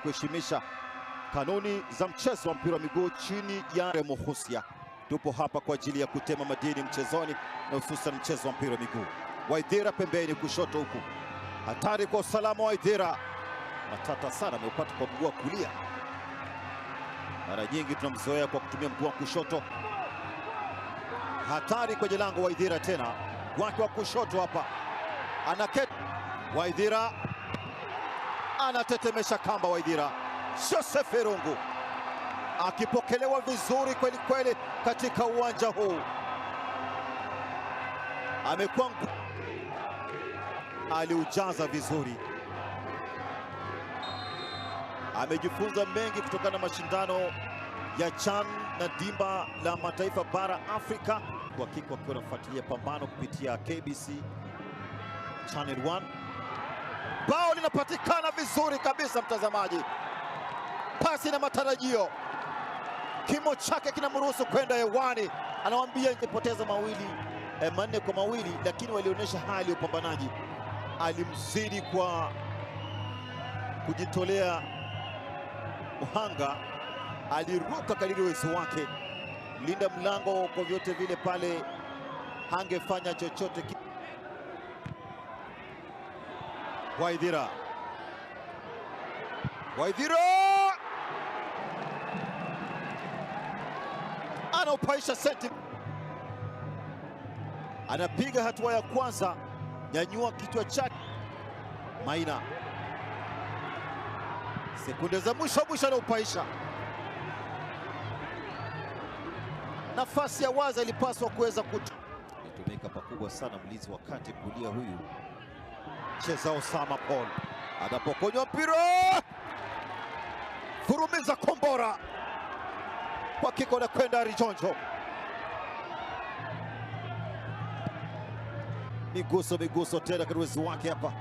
kuheshimisha kanuni za mchezo wa mpira wa miguu chini ya Muhusia. Tupo hapa kwa ajili ya kutema madini mchezoni na hususan mchezo wa mpira wa miguu. Waithira pembeni kushoto huku. Hatari kwa usalama wa Waithira. Matata sana ameupata kwa mguu wa kulia. Mara nyingi tunamzoea kwa kutumia mguu wa kushoto. Hatari kwenye lango Waithira tena. Wake wa kushoto hapa. Anaketi. Waithira anatetemesha kamba Waithira. Joseph Irungu akipokelewa vizuri kweli kweli katika uwanja huu. Amekuwa aliujaza vizuri. Amejifunza mengi kutokana na mashindano ya CHAN na dimba la mataifa bara Afrika. Kwa hakika wakiwa wanafuatilia pambano kupitia KBC Channel 1. Bao linapatikana vizuri kabisa mtazamaji. Pasi na matarajio. Kimo chake kinamruhusu kwenda hewani. Anawaambia ingepoteza manne kwa mawili, lakini walionyesha hali ya upambanaji. Alimzidi kwa kujitolea uhanga. Aliruka kadiri uwezo wake. Linda mlango kwa vyote vile pale hangefanya chochote. Waithira anaupaisha seti. Anapiga hatua ya kwanza. Nyanyua kichwa chake. Maina. Sekunde za mwisho anaupaisha. Nafasi ya wazi ilipaswa kuweza kutumika pakubwa sana mlinzi wa kati kulia huyu. Cheza Osama Paul. Anapokonywa mpira. Furumiza kombora. Kwa kiko na kwenda Rijonjo. Miguso tena kwa uwezo wake hapa.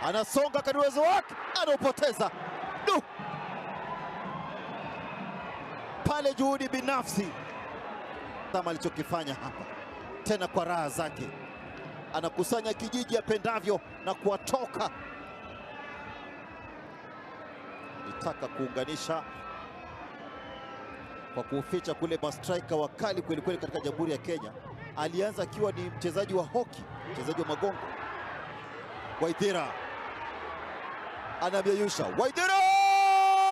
Anasonga kwa uwezo wake, anaupoteza. Pale juhudi binafsi kama alichokifanya hapa. Tena kwa raha zake. Anakusanya kijiji apendavyo na kuwatoka. Alitaka kuunganisha kwa kuficha kule mastrika wakali kweli kweli katika Jamhuri ya Kenya. Alianza akiwa ni mchezaji wa hoki, mchezaji wa magongo. Waithira anamyeyusha. Waithira